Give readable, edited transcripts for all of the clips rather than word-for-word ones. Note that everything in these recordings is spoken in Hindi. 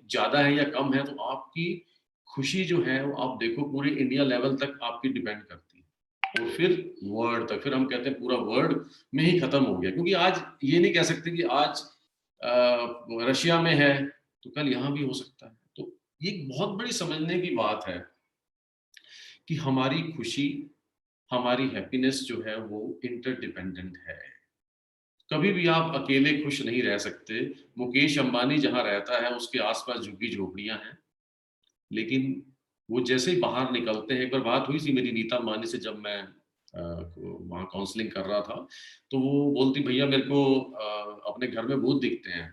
ज्यादा है या कम है, तो आपकी खुशी जो है वो आप देखो पूरे इंडिया लेवल तक आपकी डिपेंड करती है, और फिर वर्ल्ड तक, फिर हम कहते हैं पूरा वर्ल्ड में ही खत्म हो गया। क्योंकि आज ये नहीं कह सकते कि आज रशिया में है तो कल यहाँ भी हो सकता है। तो ये एक बहुत बड़ी समझने की बात है कि हमारी खुशी, हमारी हैप्पीनेस जो है वो इंटरडिपेंडेंट है। कभी भी आप अकेले खुश नहीं रह सकते। मुकेश अंबानी जहां रहता है उसके आसपास झुग्गी झोपड़ियां हैं, लेकिन वो जैसे ही बाहर निकलते हैं, एक बार बात हुई थी मेरी नीता अंबानी से जब मैं वहाँ काउंसलिंग कर रहा था, तो वो बोलती भैया मेरे को अपने घर में भूत दिखते हैं।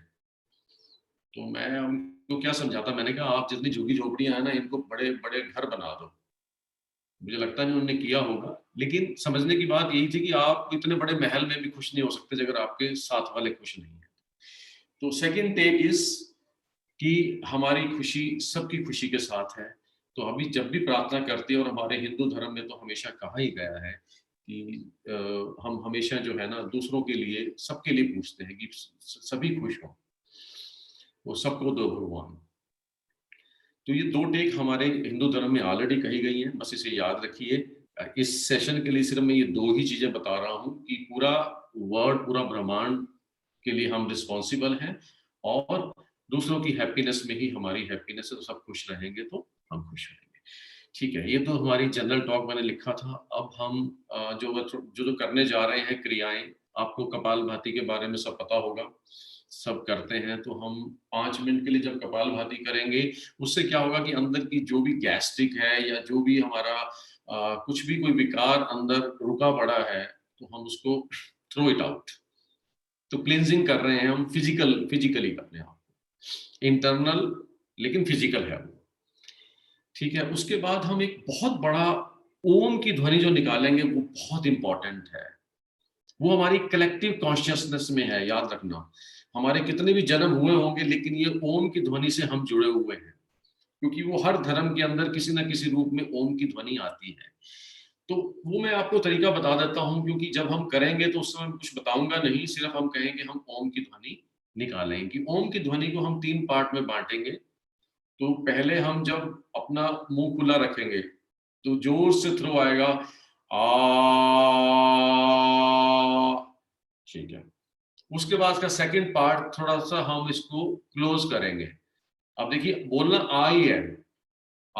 तो मैं उनको क्या समझाता, मैंने कहा आप जितनी झुग्गी झोपड़ियां हैं ना, इनको बड़े बड़े घर बना दो। मुझे लगता नहीं उन्होंने किया होगा, लेकिन समझने की बात यही थी कि आप इतने बड़े महल में भी खुश नहीं हो सकते अगर आपके साथ वाले खुश नहीं है। तो सेकंड टेक इज कि हमारी खुशी सबकी खुशी के साथ है। तो अभी जब भी प्रार्थना करते हैं, और हमारे हिंदू धर्म में तो हमेशा कहा ही गया है कि हम हमेशा जो है ना दूसरों के लिए, सबके लिए पूछते हैं कि सभी खुश हों, वो सबको दो भगवान। तो ये दो टेक हमारे हिंदू धर्म में ऑलरेडी कही गई हैं, बस इसे याद रखिए। इस सेशन के लिए सिर्फ मैं ये दो ही चीजें बता रहा हूँ कि पूरा वर्ल्ड, पूरा ब्रह्मांड के लिए हम रिस्पॉन्सिबल हैं, और दूसरों की हैप्पीनेस में ही हमारी हैप्पीनेस है। तो सब खुश रहेंगे तो हम खुश रहेंगे। ठीक है, ये तो हमारी जनरल टॉक मैंने लिखा था। अब हम जो करने जा रहे हैं क्रियाएं, आपको कपालभाति के बारे में सब पता होगा, सब करते हैं। तो हम 5 मिनट के लिए जब कपालभाति करेंगे, उससे क्या होगा कि अंदर की जो भी गैस्ट्रिक है या जो भी हमारा कुछ भी कोई विकार अंदर रुका पड़ा है, तो हम उसको थ्रो इट आउट। तो क्लिनजिंग कर रहे हैं हम, फिजिकली अपने आप को, इंटरनल लेकिन फिजिकल है वो। ठीक है, उसके बाद हम एक बहुत बड़ा ओम की ध्वनि जो निकालेंगे, वो बहुत इंपॉर्टेंट है। वो हमारी कलेक्टिव कॉन्शियसनेस में है, याद रखना। हमारे कितने भी जन्म हुए होंगे, लेकिन ये ओम की ध्वनि से हम जुड़े हुए हैं, क्योंकि वो हर धर्म के अंदर किसी ना किसी रूप में ओम की ध्वनि आती है। तो वो मैं आपको तरीका बता देता हूँ, क्योंकि जब हम करेंगे तो उस समय कुछ बताऊंगा नहीं, सिर्फ हम कहेंगे हम ओम की ध्वनि निकालेंगे। कि ओम की ध्वनि को हम 3 पार्ट में बांटेंगे। तो पहले हम जब अपना मुंह खुला रखेंगे, तो जोर से थ्रो आएगा आ। ठीक है, उसके बाद का सेकंड पार्ट थोड़ा सा हम इसको क्लोज करेंगे। अब देखिए, बोलना आ ही है, आ।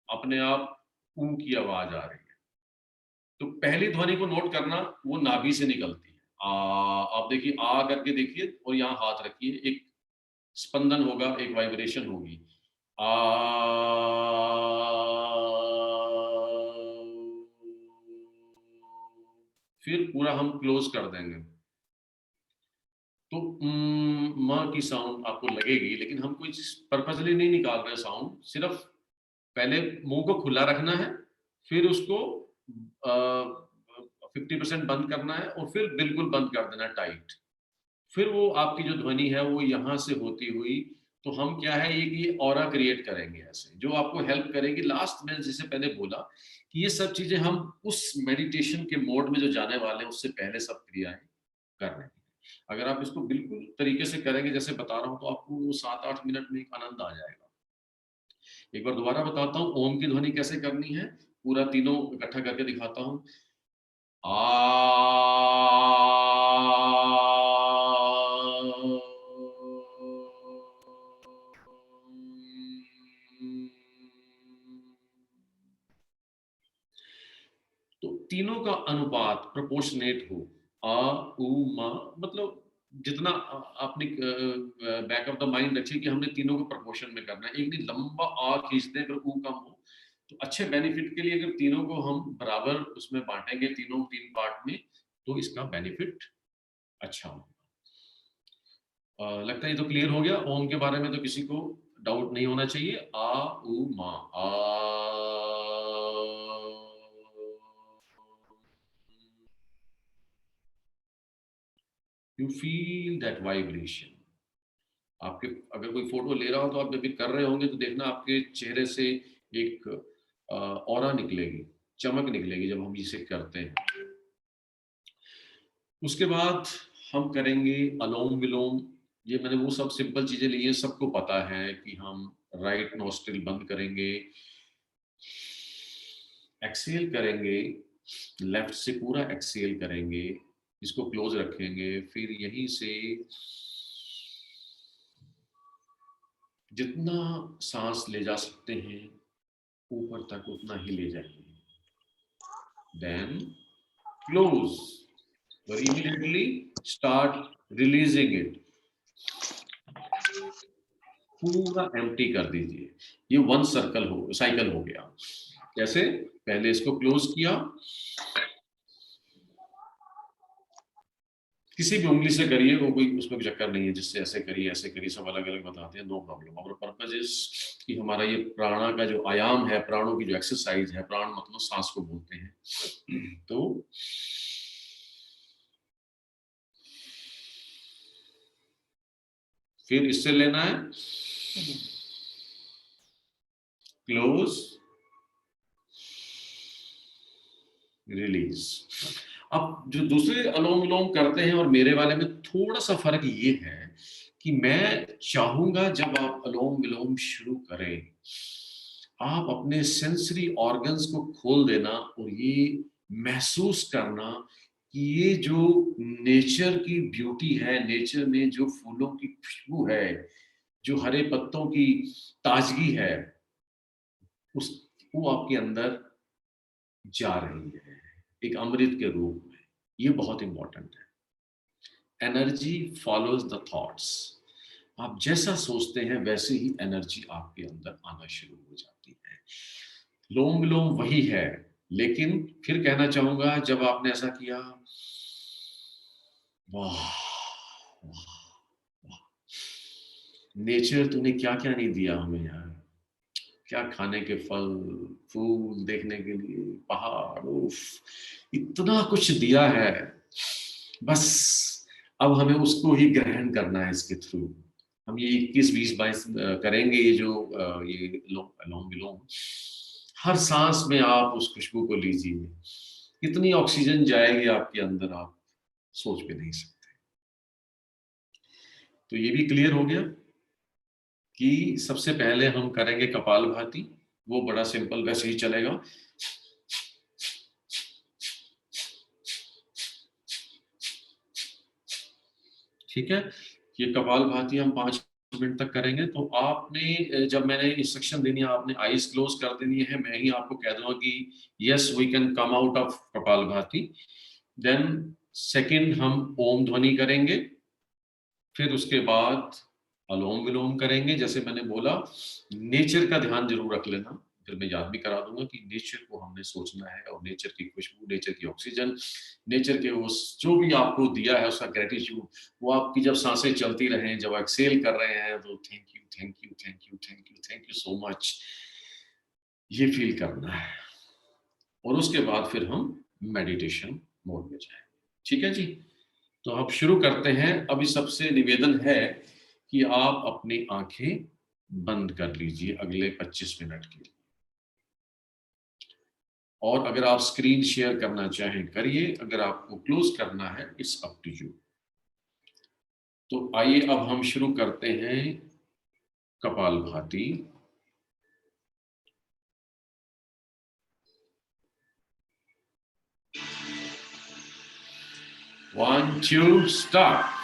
अपने आप ऊ की आवाज आ रही है। तो पहली ध्वनि को नोट करना, वो नाभि से निकलती है, आ। आप देखिए, आ करके देखिए, और यहाँ हाथ रखिए, एक स्पंदन होगा, एक वाइब्रेशन होगी, आ। फिर पूरा हम क्लोज कर देंगे। तो म की साउंड आपको लगेगी, लेकिन हम कोई पर्पजली नहीं निकाल रहे साउंड, सिर्फ पहले मुंह को खुला रखना है, फिर उसको 50% बंद करना है, और फिर बिल्कुल बंद कर देना टाइट। फिर वो आपकी जो ध्वनि है वो यहाँ से होती हुई, तो हम क्या है, ये ऑरा क्रिएट करेंगे ऐसे, जो आपको हेल्प करेगी। लास्ट में जैसे पहले बोला कि ये सब चीजें हम उस मेडिटेशन के मोड में जो जाने वाले हैं, उससे पहले सब क्रियाएं कर रहे हैं। अगर आप इसको बिल्कुल तरीके से करेंगे जैसे बता रहा हूँ, तो आपको वो 7-8 मिनट में एक आनंद आ जाएगा। एक बार दोबारा बताता हूँ ओम की ध्वनि कैसे करनी है, पूरा तीनों इकट्ठा करके दिखाता हूँ। आ। तो तीनों का अनुपात प्रोपोर्शनेट हो, आ, उ, मा, मतलब जितना आपने बैक ऑफ द माइंड रखिए कि हमने तीनों को प्रोपोर्शन में करना है। एक नहीं लंबा आ खींचते हैं, अगर ऊ कम हो, तो अच्छे बेनिफिट के लिए अगर तीनों को हम बराबर उसमें बांटेंगे, तीनों 3 पार्ट में, तो इसका बेनिफिट अच्छा होगा। लगता है ये तो क्लियर हो गया। ओम के बारे में तो किसी को डाउट नहीं होना चाहिए। आ, उ, मा, आ। You feel that vibration. आपके अगर कोई फोटो ले रहा हो, तो आप जब भी कर रहे होंगे तो देखना आपके चेहरे से एक ऑरा निकलेगी, चमक निकलेगी जब हम इसे करते हैं। उसके बाद हम करेंगे अलोम विलोम। ये मैंने वो सब सिंपल चीजें ली है, सबको पता है कि हम राइट नोस्ट्रिल बंद करेंगे, एक्सेल करेंगे, लेफ्ट से पूरा एक्सेल करेंगे, इसको क्लोज रखेंगे, फिर यहीं से जितना सांस ले जा सकते हैं ऊपर तक उतना ही ले जाएंगे, देन क्लोज और इमीडिएटली स्टार्ट रिलीजिंग इट, पूरा एम्प्टी कर दीजिए। ये वन सर्कल हो साइकिल हो गया। कैसे? पहले इसको क्लोज किया, किसी भी उंगली से करिए, वो कोई उसमें कोई चक्कर नहीं है, जिससे ऐसे करिए ऐसे करिए, सब अलग अलग बताते हैं, नो प्रॉब्लम। और पर्पज इज कि हमारा ये प्राणा का जो आयाम है, प्राणों की जो एक्सरसाइज है, प्राण मतलब सांस को बोलते हैं, तो फिर इससे लेना है क्लोज रिलीज। अब जो दूसरे अनुलोम विलोम करते हैं और मेरे वाले में थोड़ा सा फर्क ये है कि मैं चाहूंगा जब आप अनुलोम विलोम शुरू करें, आप अपने सेंसरी ऑर्गन्स को खोल देना और ये महसूस करना कि ये जो नेचर की ब्यूटी है, नेचर में जो फूलों की खुशबू है, जो हरे पत्तों की ताजगी है, उस वो आपके अंदर जा रही है एक अमृत के रूप में। ये बहुत इंपॉर्टेंट है। Energy follows the thoughts. आप जैसा सोचते हैं वैसे ही एनर्जी आपके अंदर आना शुरू हो जाती है। लोम विलोम वही है, लेकिन फिर कहना चाहूंगा जब आपने ऐसा किया, वाह वाह वाह, नेचर तूने क्या क्या नहीं दिया हमें यार, क्या खाने के फल फूल देखने के लिए, पहाड़, उफ, इतना कुछ दिया है। बस अब हमें उसको ही ग्रहण करना है इसके थ्रू। हम ये 21 20 22 करेंगे, ये जो ये अलोम विलोम, हर सांस में आप उस खुशबू को लीजिए, इतनी ऑक्सीजन जाएगी आपके अंदर, आप सोच भी नहीं सकते। तो ये भी क्लियर हो गया कि सबसे पहले हम करेंगे कपालभाति, वो बड़ा सिंपल वैसे ही चलेगा। ठीक है, ये कपालभाति हम 5 मिनट तक करेंगे। तो आपने जब मैंने इंस्ट्रक्शन देनी है, आपने आईज क्लोज कर देनी है, मैं ही आपको कह दूंगा कि yes we can come out of Kapalbhati. Then second हम ओम ध्वनि करेंगे, फिर उसके बाद अलोम विलोम करेंगे। जैसे मैंने बोला, नेचर का ध्यान जरूर रख लेना, फिर मैं याद भी करा दूंगा कि नेचर को हमने सोचना है, और नेचर की खुशबू, नेचर की ऑक्सीजन, नेचर के उस जो भी आपको दिया है उसका ग्रेटिट्यूड, वो आपकी जब सांसें चलती रहें, जब एक्सेल कर रहे हैं तो thank you thank you thank you thank you thank you so much, ये फील करना है। और उसके बाद फिर हम मेडिटेशन मोड में जाएंगे। ठीक है जी, तो अब शुरू करते हैं। अभी सबसे निवेदन है कि आप अपनी आंखें बंद कर लीजिए अगले 25 मिनट के लिए, और अगर आप स्क्रीन शेयर करना चाहें करिए, अगर आपको क्लोज करना है इट्स अप टू यू। तो आइए अब हम शुरू करते हैं कपालभाति। 1 2 स्टार्ट।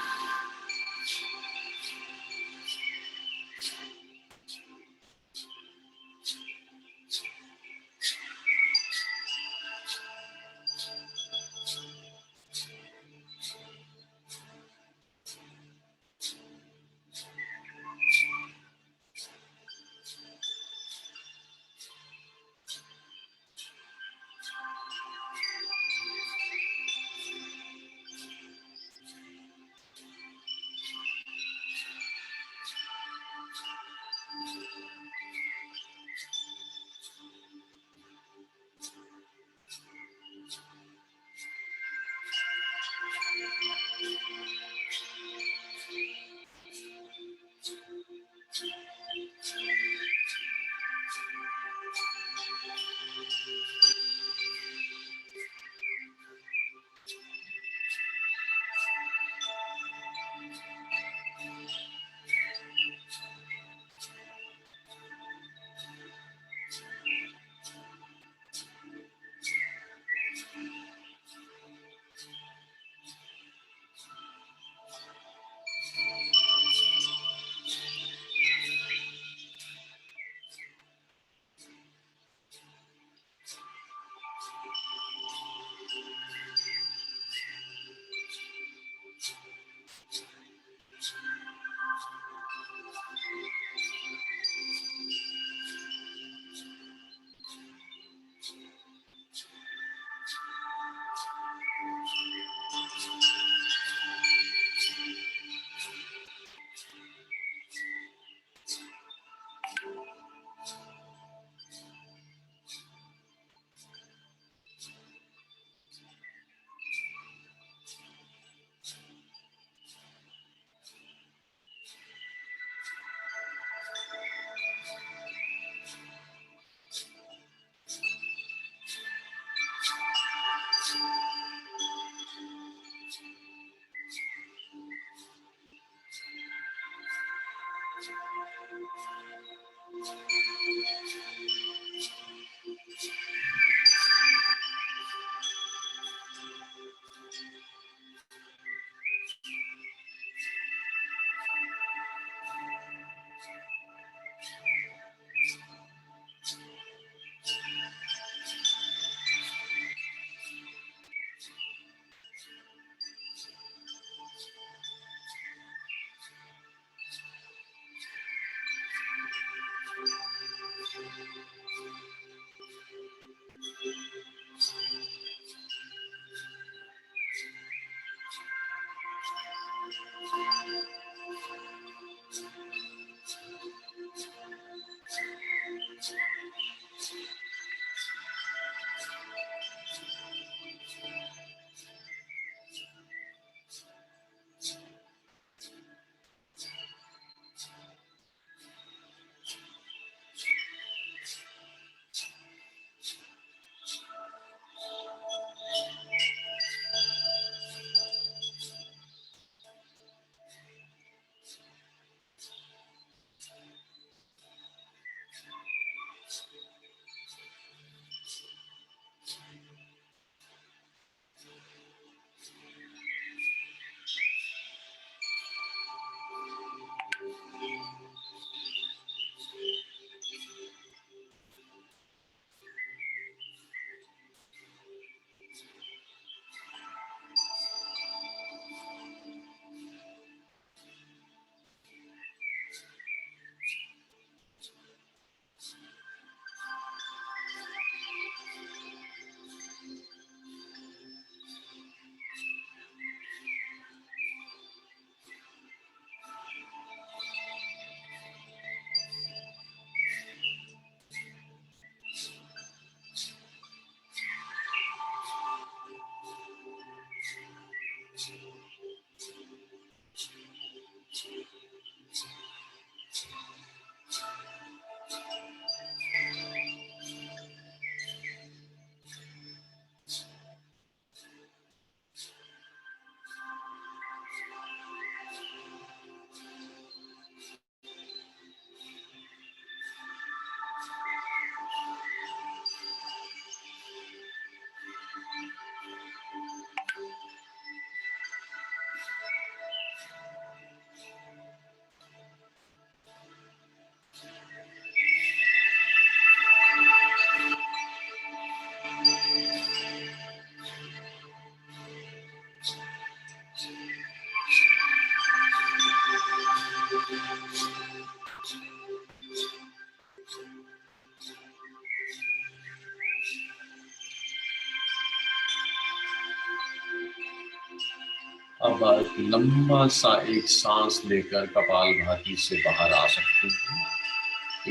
अब आप लंबा सा एक सांस लेकर कपालभाति से बाहर आ सकते हैं।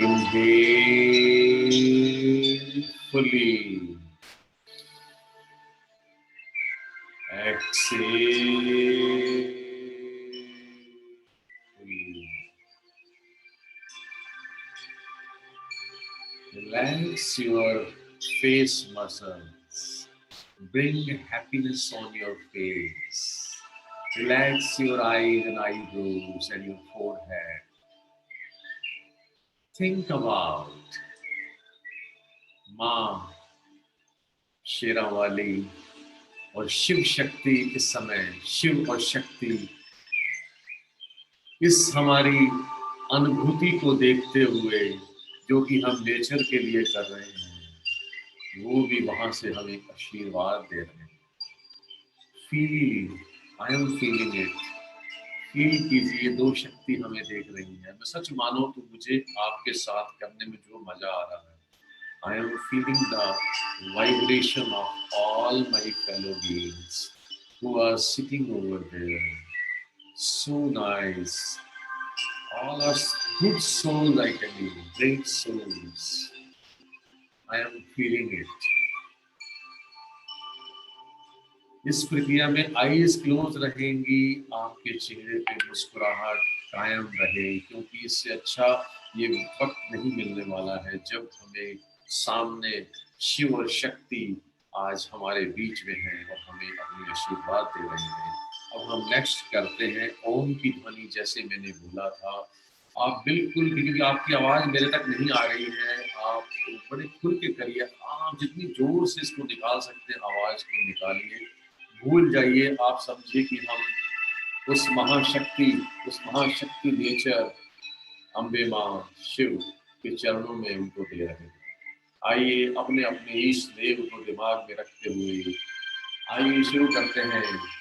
Inhale fully, exhale fully. Relax your face muscles. Bring happiness on your face. Relax your eyes and eyebrows and your forehead. Think about माँ शेरावाली और शिव शक्ति इस समय, शिव और शक्ति इस हमारी अनुभूति को देखते हुए जो कि हम नेचर के लिए कर रहे हैं, वो भी वहां से हमें आशीर्वाद दे रहे हैं। Feel, I am feeling it. Feel कीजिए, दो शक्ति हमें देख रही है। मैं सच मानो तो मुझे आपके साथ करने में जो मजा आ रहा है, I am feeling the vibration of all my fellow beings who are sitting over there. So nice. All are good souls, I tell you, great souls. I am feeling it. इस प्रक्रिया में आईज क्लोज रहेंगी, आपके चेहरे पे मुस्कुराहट कायम रहे, क्योंकि इससे अच्छा ये वक्त नहीं मिलने वाला है जब हमें सामने शिव और शक्ति आज हमारे बीच में हैं और हमें अपनी आशीर्वाद दे रहे हैं। अब हम नेक्स्ट करते हैं ओम की ध्वनि, जैसे मैंने बोला था आप बिल्कुल, क्योंकि आपकी आवाज़ मेरे तक नहीं आ रही है, आप बड़े खुल के करिए, आप जितनी ज़ोर से इसको निकाल सकते हैं आवाज़ को निकालिए। भूल जाइए, आप समझिए कि हम उस महाशक्ति उस महाशक्ति नेचर अम्बे माँ, शिव के चरणों में उनको दे रहे हैं। आइए अपने-अपने इष्ट देव को दिमाग में रखते हुए आइए शुरू करते हैं।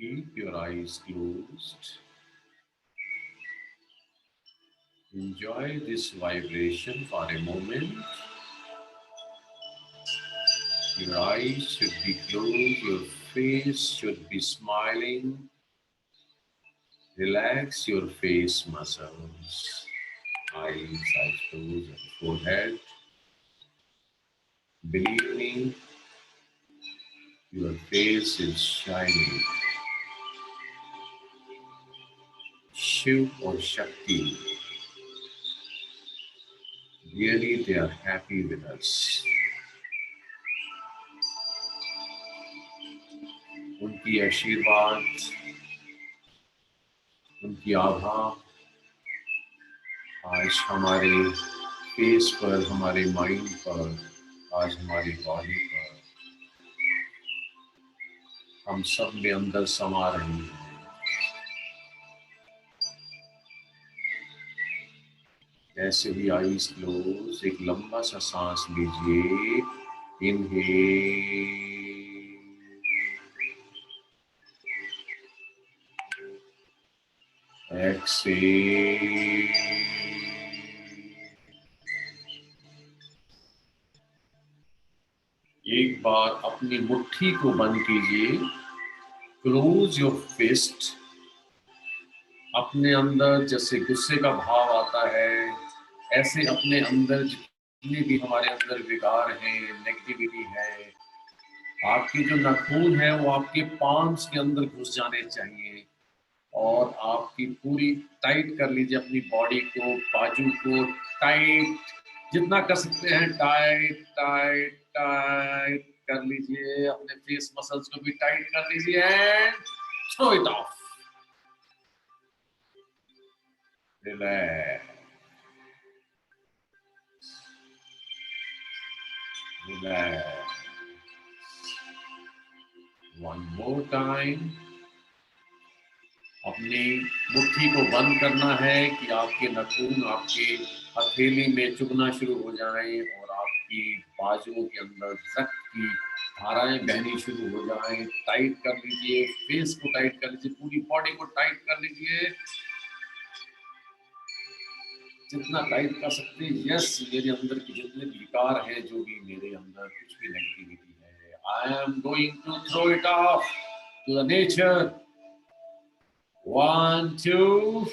Keep your eyes closed. Enjoy this vibration for a moment. Your eyes should be closed, your face should be smiling. Relax your face muscles. Eyes closed and forehead. Believe me, your face is shining. Shiv or Shakti, really they are happy with us. उनकी आशीर्वाद, उनकी आभा आज हमारे फेस पर, हमारे माइंड पर, आज हमारी बॉडी पर, हम सब में अंदर समा रही है। ऐसे ही आईज क्लोज, एक लंबा सा सांस लीजिए। Inhale, exhale. एक बार अपनी मुट्ठी को बंद कीजिए। Close your fist. अपने अंदर जैसे गुस्से का भाव आता है, ऐसे अपने अंदर जितने भी हमारे अंदर विकार हैं, नेगेटिविटी है, आपके जो नाखून है वो आपके पाम्स के अंदर घुस जाने चाहिए और आपकी पूरी टाइट कर लीजिए अपनी बॉडी को, बाजू को टाइट, जितना कर सकते हैं टाइट टाइट टाइट कर लीजिए। अपने फेस मसल्स को भी टाइट कर लीजिए and throw it off. Relax, relax. One more time. अपनी मुट्ठी को बंद करना है कि आपके नाखून आपके हथेली में चुभना शुरू हो जाएं और आपकी बाजुओं के अंदर रक्त की धाराएं बहनी शुरू हो जाएं। टाइट कर लीजिए, फेस को टाइट कर लीजिए, पूरी बॉडी को टाइट कर लीजिए, जितना टाइट कर सकते हैं। यस, मेरे अंदर के जितने विकार हैं, जो भी मेरे अंदर कुछ भी नेगेटिविटी है, I am going to throw it off to the nature. 1 2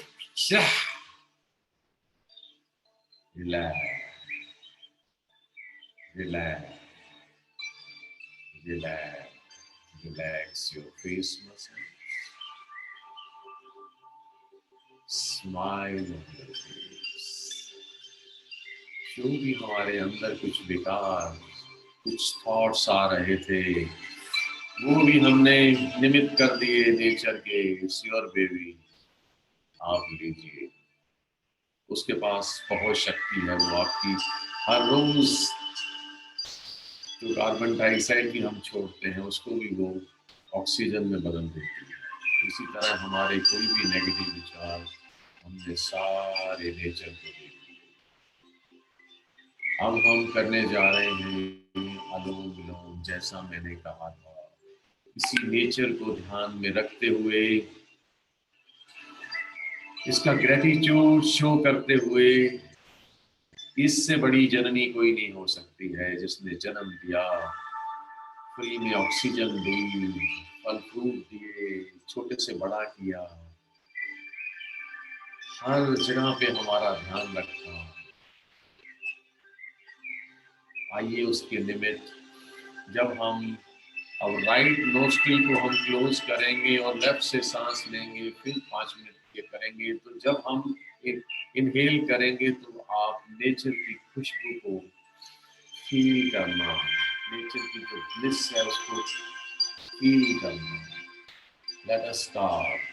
relax, relax, relax, relax your face muscles. Smile on your face. जो भी हमारे अंदर कुछ बेकार, कुछ थॉट्स आ रहे थे, वो भी हमने निमित्त कर दिए नेचर के। योर बेबी, आप लीजिए। उसके पास बहुत शक्ति है, वो आपकी हर रोज जो कार्बन डाइऑक्साइड भी हम छोड़ते हैं उसको भी वो ऑक्सीजन में बदल देती है। इसी तरह हमारे कोई भी नेगेटिव विचार हमने सारे नेचर को दे दिए। अब हम करने जा रहे हैं अनुलोम विलोम, जैसा मैंने कहा था। इसी नेचर को ध्यान में रखते हुए, इसका ग्रेटिट्यूड शो करते हुए, इससे बड़ी जननी कोई नहीं हो सकती है जिसने जन्म दिया, फ्री में ऑक्सीजन दी, फल फ्रूट दिए, छोटे से बड़ा किया, हर जगह पे हमारा ध्यान रखा। आइए उसके निमित्त, जब हम अब राइट नोस्ट्रिल को हम क्लोज करेंगे और लेफ्ट से सांस लेंगे, फिर 5 मिनट के करेंगे, तो जब हम इनहेल करेंगे तो आप नेचर की खुशबू को फील करना, नेचर की जो ब्लिस है उसको फील करना। Let us start.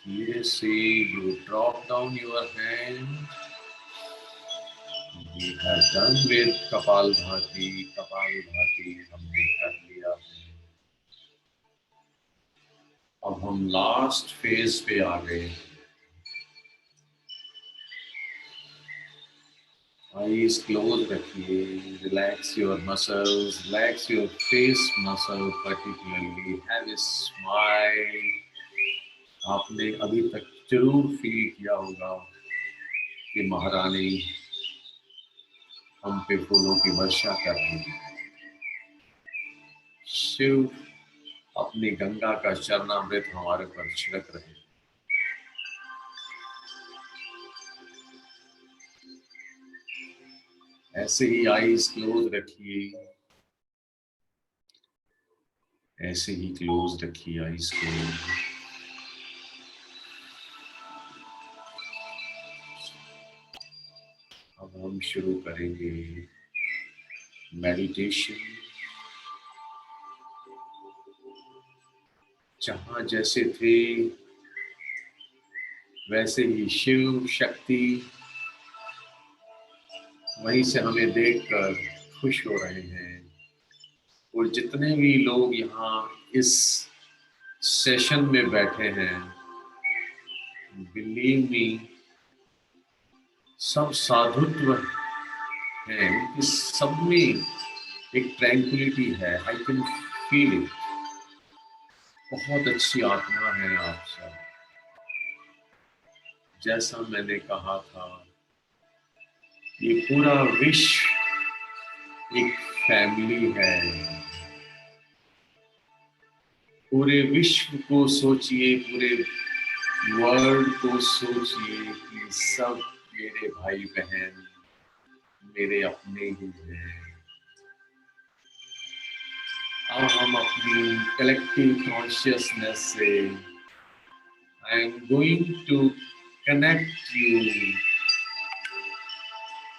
धीरे से you drop down your hand. We have done with kapalbhati. Kapalbhati हमने कर लिया है. अब हम लास्ट फेज पे आ गए. Eyes closed रखिए. Relax your muscles. Relax your face muscle particularly. Have a smile. आपने अभी तक जरूर फील किया होगा कि महारानी हम पे फूलों की वर्षा कर रही है. शिव अपनी गंगा का चरणामृत हमारे पर छिड़क रहे हैं. ऐसे ही आईज क्लोज रखिए. ऐसे ही क्लोज रखिए आईज क्लोज. अब हम शुरू करेंगे मेडिटेशन. जहां जैसे थे वैसे ही शिव शक्ति वहीं से हमें देखकर खुश हो रहे हैं. और जितने भी लोग यहाँ इस सेशन में बैठे हैं, बिलीव मी, सब साधुत्व हैं. इस सब में एक ट्रैंक्विलिटी है. आई कैन फील इट. बहुत अच्छी आत्मा है आप सब. जैसा मैंने कहा था, ये पूरा विश्व एक फैमिली है. पूरे विश्व को सोचिए, पूरे वर्ल्ड को सोचिए कि सब मेरे भाई बहन, मेरे अपने ही हैं. अब हम अपनी कलेक्टिव कॉन्शियसनेस से I am going to connect you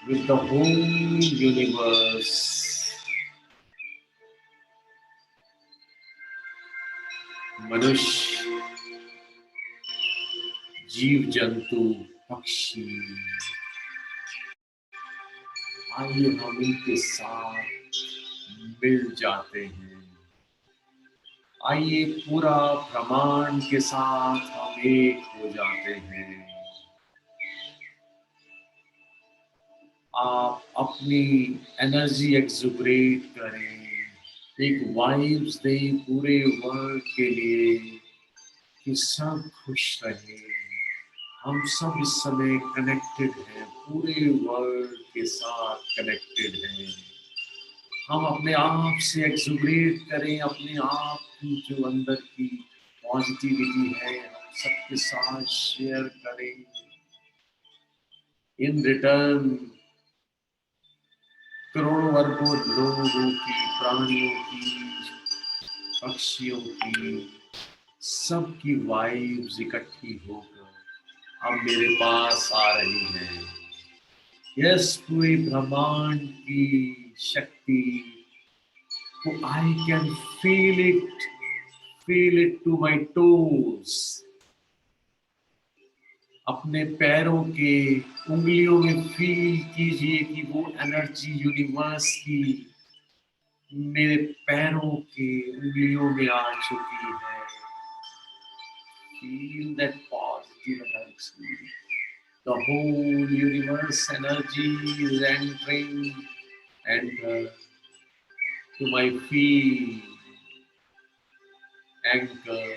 with the whole universe. मनुष्य, जीव जंतु, पक्षी, आइए हम इनके साथ मिल जाते हैं. आइए पूरा ब्रह्मांड के साथ हम एक हो जाते हैं. आप अपनी एनर्जी एक्सुबरेट करें. एक वाइब्स दें पूरे वर्ल्ड के लिए कि सब खुश रहे. हम सब इस समय कनेक्टेड हैं, पूरे वर्ल्ड के साथ कनेक्टेड हैं. हम अपने आप से एक्सुबरेट करें, अपने आप की जो अंदर की पॉजिटिविटी है हम सबके साथ शेयर करें. इन रिटर्न करोड़ों अरबों लोगों की, प्राणियों की, पक्षियों की, सबकी वाइब्स इकट्ठी होकर अब मेरे पास आ रही हैं. यस, पूरे ब्रह्मांड की शक्ति को I can feel it to my toes. अपने पैरों के उंगलियों में फील कीजिए कि वो एनर्जी यूनिवर्स की मेरे पैरों के उंगलियों में आ चुकी है. Feel that positive energy. The whole universe energy is entering to my feet. Anchor.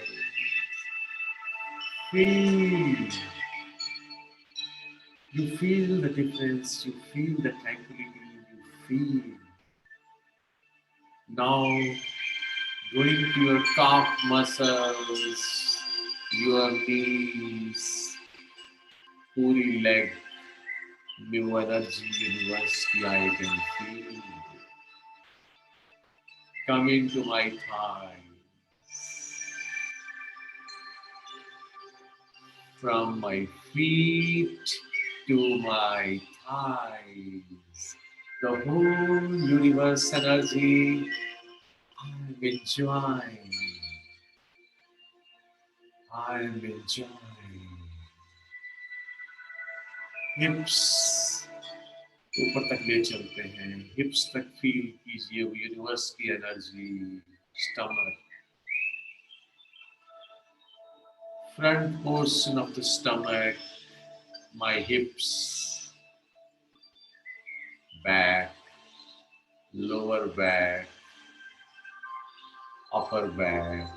Feel. You feel the difference. You feel the tranquility. You feel. Now, going to your calf muscles, your knees, पूरी लेग, न्यू एनर्जी यूनिवर्स की आई can feel coming to my thigh, from my feet to my thighs. The whole universe energy I'm enjoying. I'm enjoying. Hips ऊपर तक ले चलते हैं, हिप्स तक फील कीजिए वो यूनिवर्स की energy. Stomach, front portion of the stomach, my hips, back, lower back, upper back,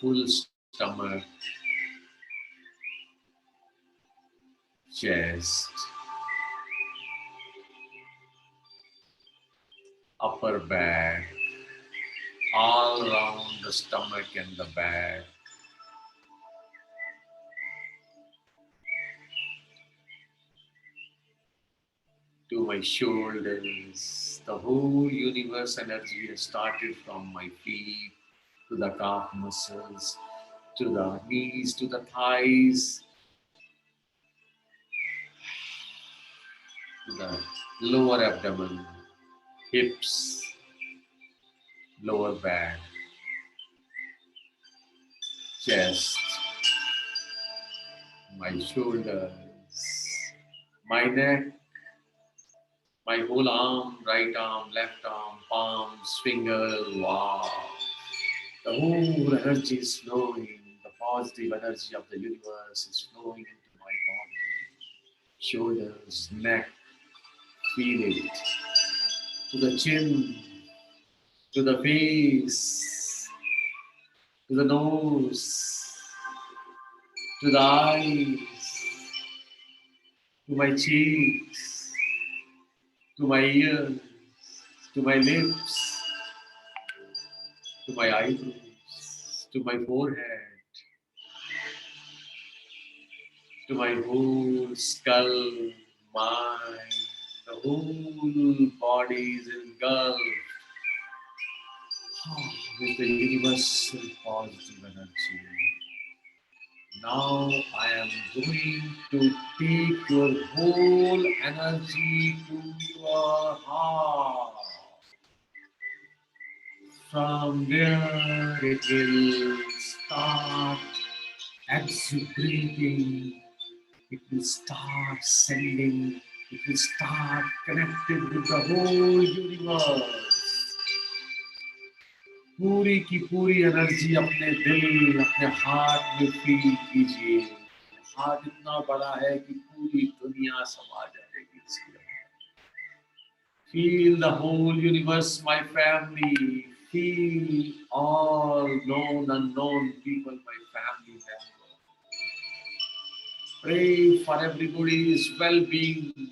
full stomach, chest, upper back, all around the stomach and the back. To my shoulders, the whole universe energy has started from my feet to the calf muscles, to the knees, to the thighs, to the lower abdomen, hips, lower back, chest, my shoulders, my neck, my whole arm, right arm, left arm, palms, fingers, wow. The whole energy is flowing. The positive energy of the universe is flowing into my body. Shoulders, neck, feel it. To the chin, to the face, to the nose, to the eyes, to my cheeks, to my ears, to my lips, to my eyebrows, to my forehead, to my whole skull, mind, the whole body is engulfed with the universal positive energy. Now I am going to take your whole energy to your heart. From there it will start exuberating, it will start sending, it will start connected with the whole universe. पूरी की पूरी एनर्जी अपने दिल, अपने हार्ट में फील कीजिए. हार्ट इतना बड़ा है कि पूरी दुनिया समा जाएगी इसके अंदर. Feel the whole universe, my family. Feel all known, unknown people, my family members. Pray for everybody's well-being.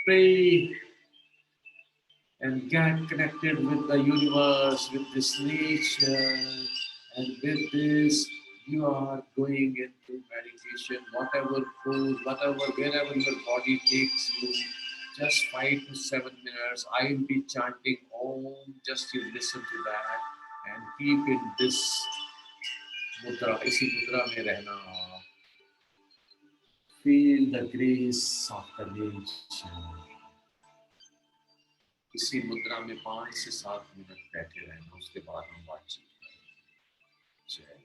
Pray and get connected with the universe, with this nature, and with this you are going into meditation, whatever food, whatever, wherever your body takes you, just 5 to 7 minutes. I will be chanting Om, just you listen to that and keep in this mudra, isi mudra mein rehna. Feel the grace of the nature. इसी मुद्रा में 5 से 7 मिनट बैठे रहना, उसके बाद हम बातचीत करें.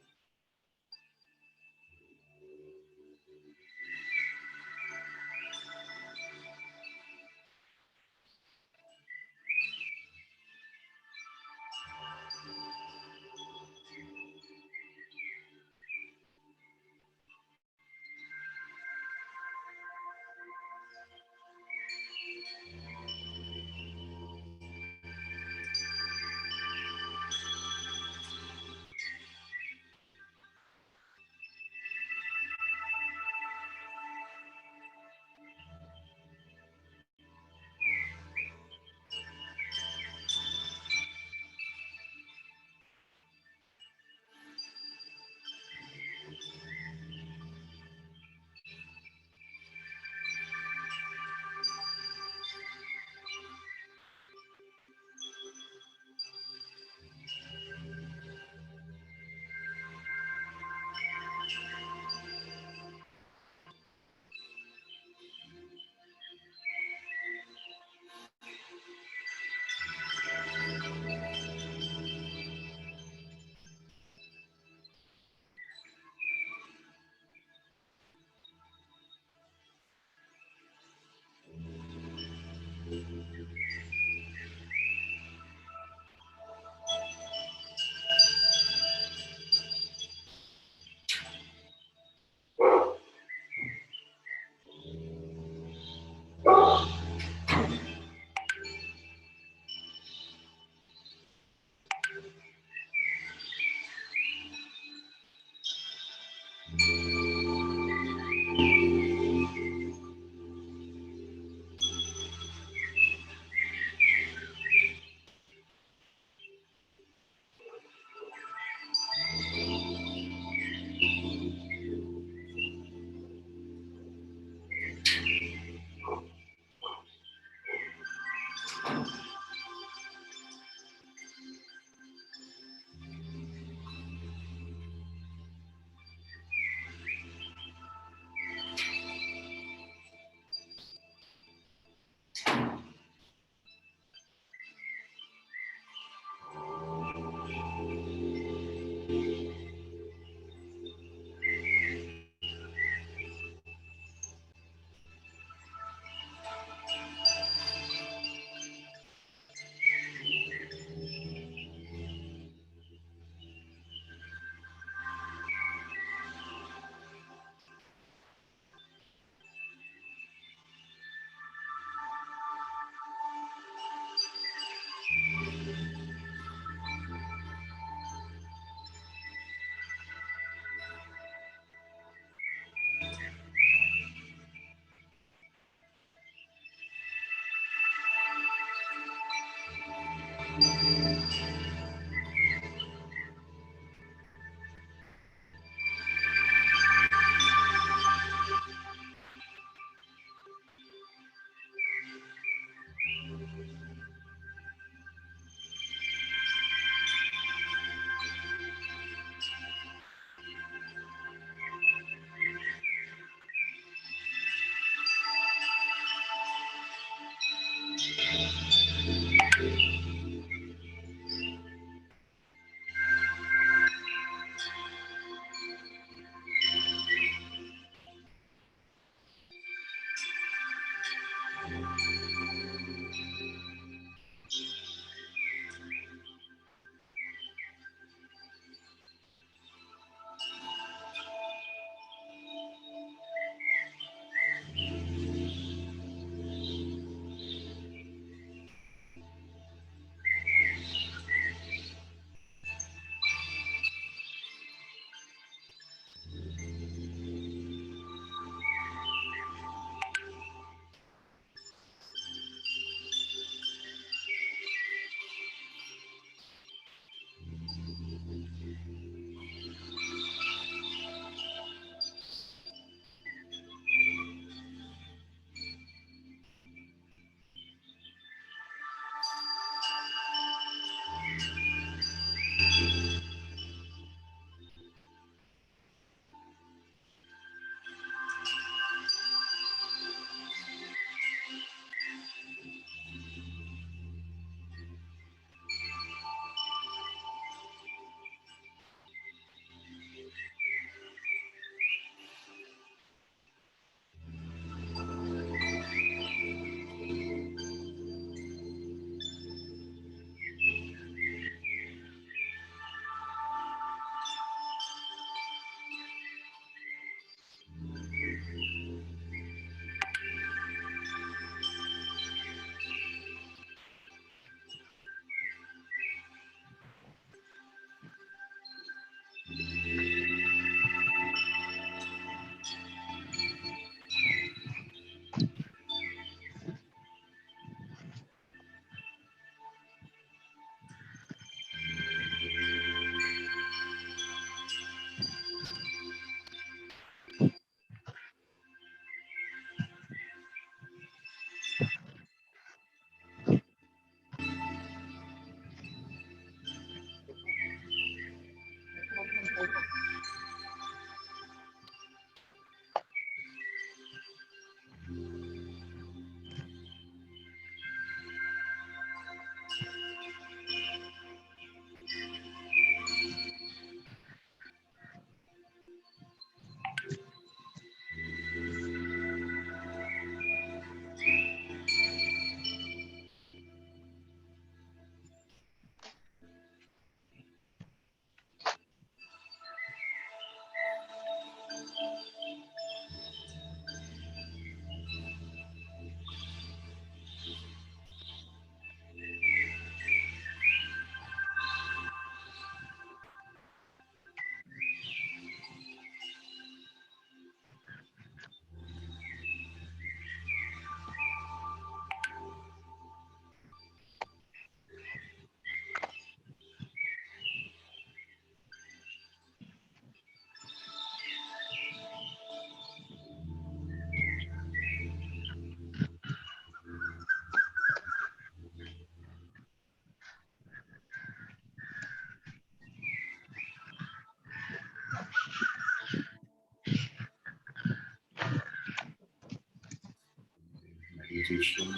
कंवर्सेशन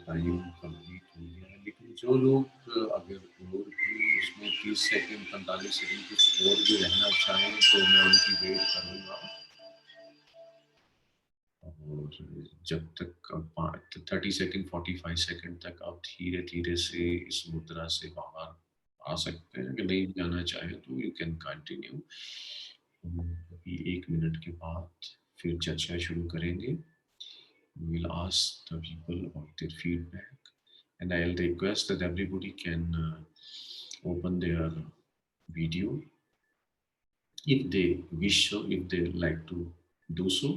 टाइम कंप्लीट हो गया है, लेकिन जो लोग अगर और भी उसमें 30 सेकंड 45 सेकंड कुछ और भी रहना चाहें तो मैं उनकी वेट करूँगा। और जब तक 30 सेकंड 45 सेकंड तक आप धीरे-धीरे से इस मुद्रा से बाहर आ सकते हैं। अगर नहीं जाना चाहें तो यू कैन कंटिन्यू। अभी 1 मिनट के बाद फिर चर्चा शुरू करेंगे। We will ask the people about their feedback, and I'll request that everybody can open their video if they wish so, if they like to do so.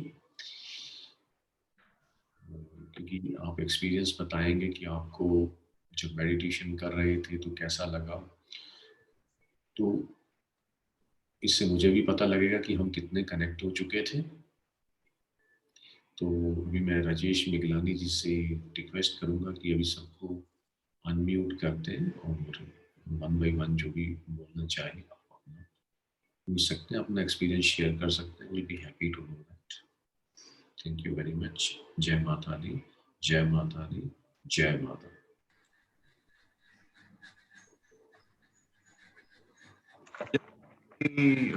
क्योंकि आप एक्सपीरियंस बताएंगे कि आपको जब मेडिटेशन कर रहे थे तो कैसा लगा, तो इससे मुझे भी पता लगेगा कि हम कितने कनेक्ट हो चुके थे। तो अभी मैं राजेश मिगलानी जी से रिक्वेस्ट करूंगा कि अभी सबको अनम्यूट करते हैं और 1 बाय 1 जो भी बोलना चाहे आप अपना पूछ सकते हैं, अपना एक्सपीरियंस शेयर कर सकते हैं। Will be happy to know that. Thank you very much. जय माता दी, जय माता दी, जय माता।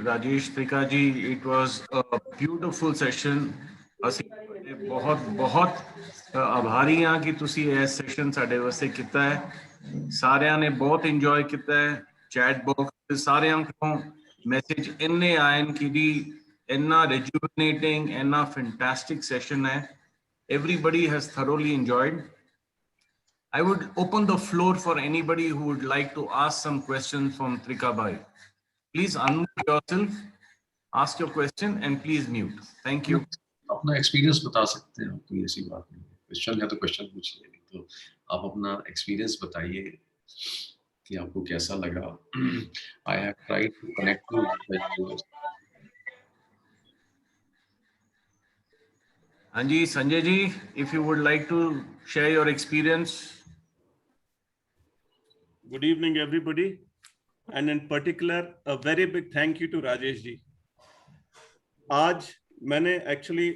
राजेश त्रिका जी, it was a beautiful session। ਅਸੀਂ ਬਹੁਤ ਬਹੁਤ ਆਭਾਰੀ ਹਾਂ ਕਿ ਤੁਸੀਂ ਇਹ ਸੈਸ਼ਨ ਸਾਡੇ ਵਾਸਤੇ ਕੀਤਾ ਹੈ। ਸਾਰਿਆਂ ਨੇ ਬਹੁਤ ਇੰਜੋਏ ਕੀਤਾ ਹੈ। ਚੈਟ ਬਾਕਸ ਤੇ ਸਾਰਿਆਂ ਕੋਲੋਂ ਮੈਸੇਜ ਇੰਨੇ ਆਏ ਕਿ ਜੀ ਇੰਨਾ rejuvenating, ਇੰਨਾ fantastic session ਹੈ। Everybody has thoroughly enjoyed। I would open the floor for anybody who would like to ask some questions from Trika bhai। Please unmute yourself, ask your question, and please mute। Thank you। अपना एक्सपीरियंस बता सकते हैं, कोई ऐसी बात नहीं है। क्वेश्चन है तो क्वेश्चन पूछिए, नहीं तो आप अपना एक्सपीरियंस बताइए कि आपको कैसा लगा। I have tried to connect with. हाँ जी, Sanjay ji, if you would like to share your experience। Good evening, everybody, and in particular, a very big thank you to Rajesh ji। आज मैंने एक्चुअली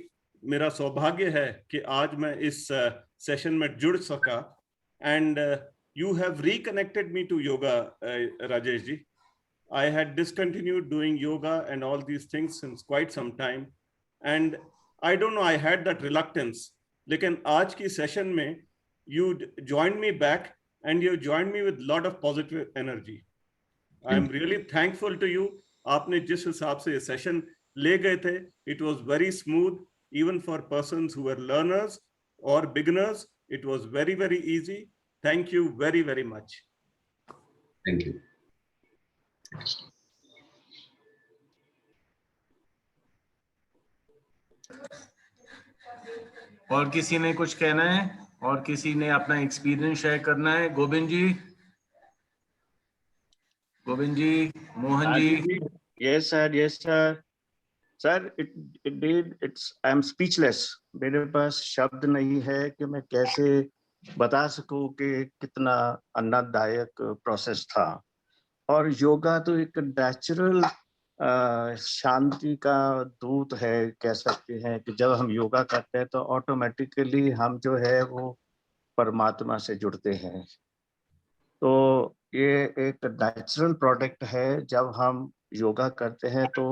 मेरा सौभाग्य है कि आज मैं इस सेशन में जुड़ सका, and you have reconnected me to yoga, Rajesh ji. I had discontinued doing yoga and all these things since quite some time, and I don't know, I had that reluctance, लेकिन आज की सेशन में you joined me back and you joined me with lot of positive energy। I am really thankful to you। आपने जिस हिसाब से सेशन ले गए थे, it was very smooth, even for persons who were learners or beginners, it was very, very easy। Thank you very, very much। Thank you। और किसी ने कुछ कहना है, और किसी ने अपना एक्सपीरियंस शेयर करना है? गोविंद जी, Mohan ji. Yes sir, yes sir। Sir, I am speechless। मेरे पास शब्द नहीं है कि मैं कैसे बता सकूं कि कितना आनंददायक प्रोसेस था। और योगा तो एक नेचुरल शांति का दूत है, कह सकते हैं कि जब हम योगा करते हैं तो ऑटोमेटिकली हम जो है वो परमात्मा से जुड़ते हैं। तो ये एक नेचुरल प्रोडक्ट है। जब हम योगा करते हैं तो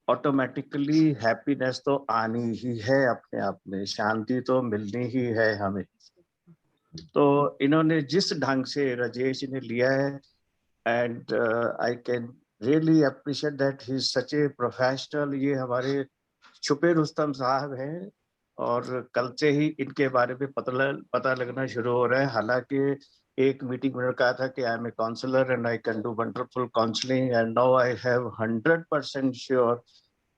ऑटोमेटिकली हैप्पीनेस तो आनी ही है, अपने आप में शांति तो मिलनी ही है हमें। तो इन्होंने जिस ढंग से राजेश ने लिया है, and I can really appreciate that he is such a professional. ये हमारे छुपे रुस्तम साहब हैं, और कल से ही इनके बारे में पता लगना शुरू हो रहा है। हालांकि एक मीटिंग में कहा था कि I am a counsellor and I can do wonderful counselling, and now I have 100% sure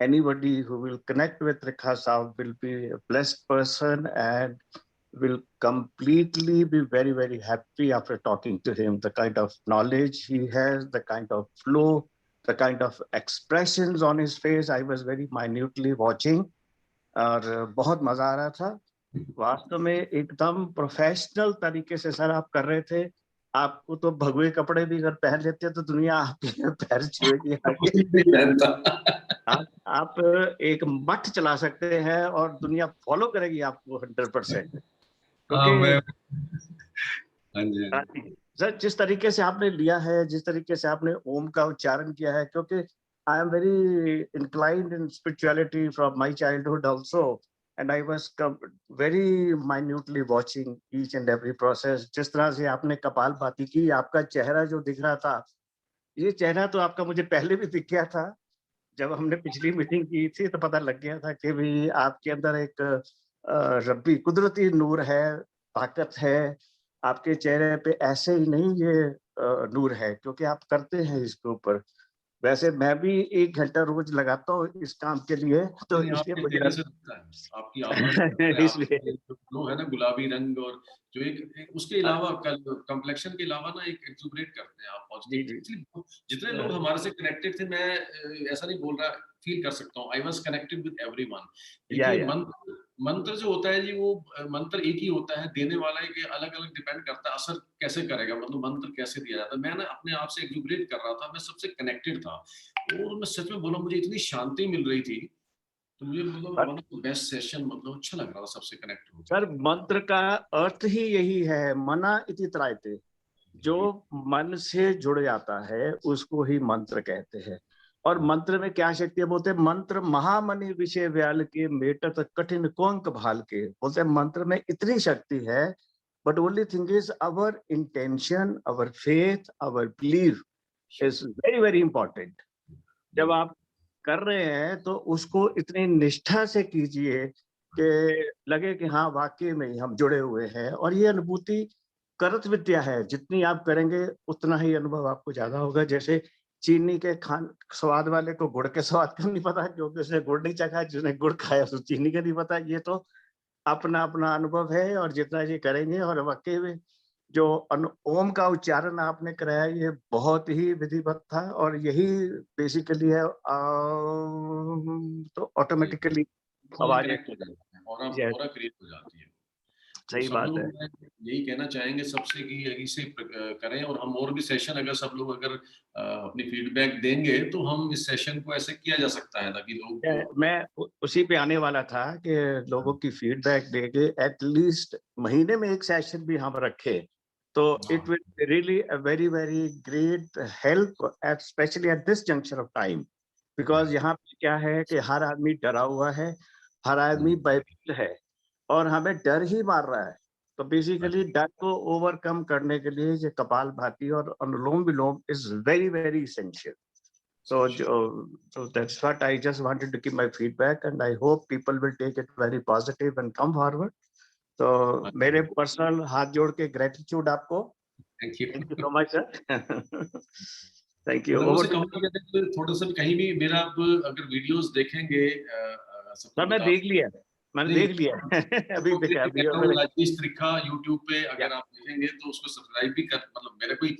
anybody who will connect with Trika Saab will be a blessed person and will completely be very, very happy after talking to him। The kind of knowledge he has, the kind of flow, the kind of expressions on his face, I was very minutely watching, और बहुत मजा आ रहा था। वास्तव में एकदम प्रोफेशनल तरीके से सर आप कर रहे थे, आपको तो भगवे कपड़े भी अगर पहन लेते हैं तो दुनिया आपके पैर छुएगी आगे। नहीं पहनता। आप एक मठ चला सकते हैं और दुनिया फॉलो करेगी आपको 100%, हाँ मैं, क्योंकि हाँ जी, हाँ जी। सर जिस तरीके से आपने लिया है, जिस तरीके से आपने ओम का उच्चारण किया है, क्योंकि I am very inclined in spirituality from my childhood also, and I was very minutely watching each and every process. जिस तरह से आपने कपालभाति की, आपका चेहरा जो दिख रहा था, ये चेहरा तो आपका मुझे पहले भी दिख गया था। जब हमने पिछली मीटिंग की थी तो पता लग गया था कि भी आपके अंदर एक रब्बी कुदरती नूर है, ताकत है। आपके चेहरे पे ऐसे ही नहीं ये नूर है, क्योंकि आप करते हैं इसके ऊपर। वैसे मैं भी 1 घंटा रोज लगाता हूँ इस काम के लिए, तो नहीं, इसलिए आपके मुझे चेहरे से दिखता है, आपकी आभा से दिखता है, इसलिए आपके जो ग्लो है ना, गुलाबी रंग, और जो एक उसके अलावा कम्प्लेक्शन के अलावा ना एक एक्सुबरेट करते हैं आप जी, पॉजिटिव। जी। एक्चुअली जितने लोग हमारे से कनेक्टेड थे, मैं ऐसा नहीं बोल रहा, फील कर सकता हूँ, I was connected with everyone. देखिए या मंत्र मंत्र जो होता है जी, वो मंत्र एक ही होता है, देने वाला एक अलग अलग डिपेंड करता है असर कैसे करेगा, मतलब मंत्र कैसे दिया जाता है। मैं ना अपने आप से एक्सुबरेट कर रहा था, मैं सबसे कनेक्टेड था, और मैं सच में बोला, मुझे इतनी शांति मिल रही थी, तो मुझे मतलब one of the best session, मतलब अच्छा लग रहा था सबसे कनेक्ट होकर। सर मंत्र का अर्थ ही यही है, मना इति त्रायते। जो जी, मन से जुड़ जाता है उसको ही मंत्र कहते हैं। और मंत्र में क्या शक्ति है? बोलते हैं मंत्र महामणि विषय व्याल के, मेटत कठिन कोंक भाल के। बोलते हैं मंत्र में इतनी शक्ति है, but only thing is our intention, our faith, our believe is very very important. जब आप कर रहे हैं तो उसको इतनी निष्ठा से कीजिए कि लगे कि हाँ वाकई में ही हम जुड़े हुए हैं। और ये अनुभूति करत विद्या है, जितनी आप करेंगे उतना ही अनुभव आपको ज्यादा होगा। जैसे चीनी के खान स्वाद वाले को गुड़ के स्वाद का नहीं पता, क्योंकि उसने गुड़ नहीं चखा, जिसने गुड़ खाया उसको चीनी का नहीं पता। ये तो अपना अपना अनुभव है, और जितना ये करेंगे। और वाकई में जो ओम का उच्चारण आपने कराया, ये बहुत ही विधिवत था, और यही बेसिकली है। तो जी, ऑटोमेटिकली सोल आवाज कनेक्ट हो जाता है, Yes, ऑरा क्रिएट हो जाती है। तो सही सब बात लोग, है। मैं यही कहना चाहेंगे सबसे कि इसे करें, और हम और भी सेशन, अगर सब लोग अगर अपनी फीडबैक देंगे, तो हम इस सेशन को ऐसे किया जा सकता है, ताकि लोग मैं उसी पे आने वाला था कि लोगों की फीडबैक देके एटलीस्ट महीने में एक सेशन भी हम रखें, तो इट हाँ, will really a very very great help at specially at this junction of time. Because यहाँ पे क्या है कि हर आदमी डरा हुआ है, हर आदमी भयभीत है, और हमें डर ही मार रहा है। तो बेसिकली डर को ओवरकम करने के लिए ये कपालभाति और Anulom Vilom is very very essential. So that's what I just wanted to give my feedback, and I hope people will take it very positive and come forward. तो मेरे पर्सनल हाथ जोड़ के ग्रेटिट्यूड आपको। Thank you. Thank you so much sir. Thank you. मैं ओवर उनसे टू कहूंगा कि अगर थोड़ा सा भी कहीं भी मेरा, आप अगर वीडियोस देखेंगे, सबको सर। मैं बता, देख लिया, मैंने नहीं, देख लिया। अभी तो देखा मैं अभी कह रहा हूँ, मेरे। राजेश त्रिखा यूट्यूब पे या अगर आप देखेंगे, तो उसको सब्सक्राइब भी कर, मतलब मेरा कोई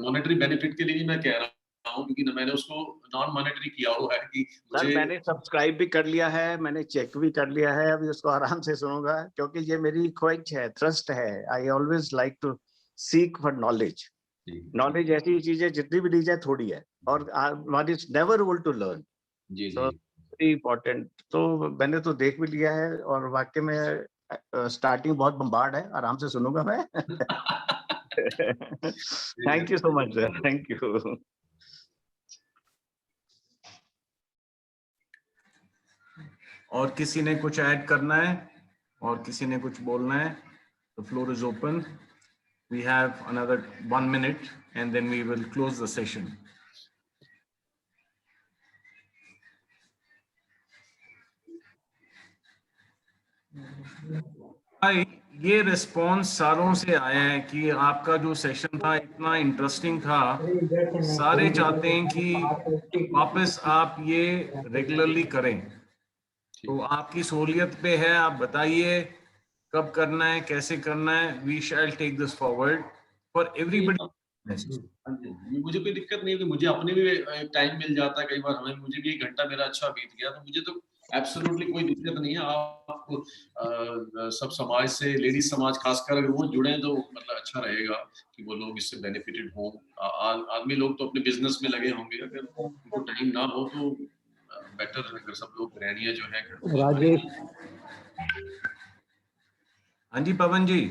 मॉनेटरी बेनिफिट के लिए नहीं मैं कह रहा हूँ, क्योंकि मैंने उसको नॉन मॉनेटरी किया हुआ है कि सर मुझे, मैंने सब्सक्राइब भी कर लिया है, मैंने चेक भी कर लिया है। अभी उसको आराम से सुनूंगा, क्योंकि ये मेरी ख्वाहिश है, थ्रस्ट है। I always like to seek for knowledge. जी, नॉलेज ऐसी चीज है, जितनी भी ली जाए थोड़ी है, और one is never old to learn. जी, तो जी, वेरी इंपॉर्टेंट। तो मैंने तो देख भी लिया है, और वाकई में स्टार्टिंग बहुत बम्बार्ड है, आराम से सुनूंगा मैं। Thank you so much sir, thank you. और किसी ने कुछ ऐड करना है, और किसी ने कुछ बोलना है? The floor is open. We have another 1 minute and then we will close the session. भाई, ये रिस्पॉन्स सारों से आया है कि आपका जो सेशन था इतना इंटरेस्टिंग था, सारे चाहते हैं कि वापस आप ये रेगुलरली करें। तो आपकी सहूलियत पे है, आप बताइए कब करना है, कैसे करना है. We shall take this forward for everybody. हाँ जी, मुझे कोई दिक्कत नहीं है कि मुझे अपने भी टाइम मिल जाता है, कई बार हमें, मुझे भी 1 घंटा मेरा अच्छा बीत गया, तो मुझे तो एब्सोल्युटली कोई दिक्कत नहीं है। आप सब समाज से, लेडीज समाज खासकर अगर वो जुड़े तो मतलब अच्छा रहेगा कि वो लोग इससे बेनिफिटेड हों। आदमी लोग तो अपने बिजनेस में लगे होंगे, अगर उनको टाइम ना हो तो बेटर अगर सब लोग गृहणियां जो है घर में राजेश, हाँ जी पवन जी,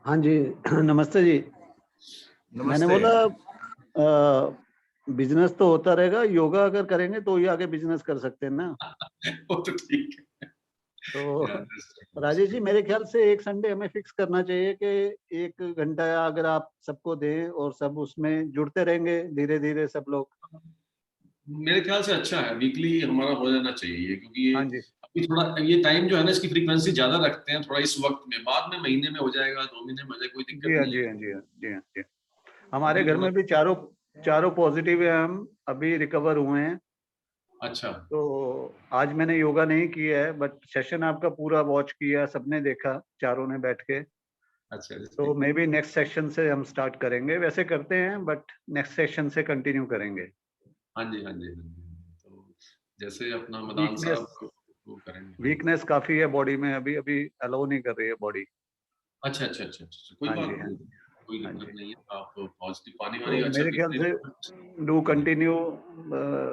हाँ जी नमस्ते जी। मैंने नमस्ते। बोला बिजनेस तो होता रहेगा, योगा अगर करेंगे तो ही आगे बिजनेस कर सकते हैं ना। वो तो ठीक है। तो Yeah, राजेश जी, मेरे ख्याल से एक संडे हमें फिक्स करना चाहिए कि 1 घंटा अगर आप सबको दें और सब उसमें जुड़ते रहेंगे धीरे धीरे सब लोग। मेरे ख्याल से अच्छा है, वीकली हमारा हो जाना चाहिए, क्योंकि ये हाँ जी, अभी थोड़ा ये टाइम जो है ना, इसकी फ्रीक्वेंसी ज्यादा रखते हैं थोड़ा इस वक्त में, बाद में महीने में हो जाएगा, 2 महीने में हो जाएगा, कोई जी दिक्कत हाँ, नहीं जी है। हाँ, जी हाँ, जी हाँ, जी हाँ। हमारे अभी घर थोड़ा में भी चारों चारों पॉजिटिव है, हम अभी रिकवर हुए हैं। अच्छा तो आज मैंने योगा नहीं किया है, बट सेशन आपका पूरा वॉच किया, सबने देखा, चारों ने बैठ के। अच्छा तो जी। मे बी नेक्स्ट सेक्शन से हम स्टार्ट करेंगे, वैसे करते हैं बट नेक्स्ट सेक्शन से कंटिन्यू करेंगे। हाँ जी, हाँ जी, हाँ जी। तो जैसे अपना मदान वीकनेस साहब वो करेंगे, हाँ जी। वीकनेस काफी है बॉडी में, अभी अभी अलाउ नहीं कर रही है बॉडी। अच्छा, अच्छा, अच्छा, अच्छा, कोई हाँ बात जी, हाँ नहीं, जी, कोई हाँ दिक्कत जी। नहीं है। आप पॉजिटिव पानी वानी तो अच्छा मेरे ख्याल पीते से हैं? Do continue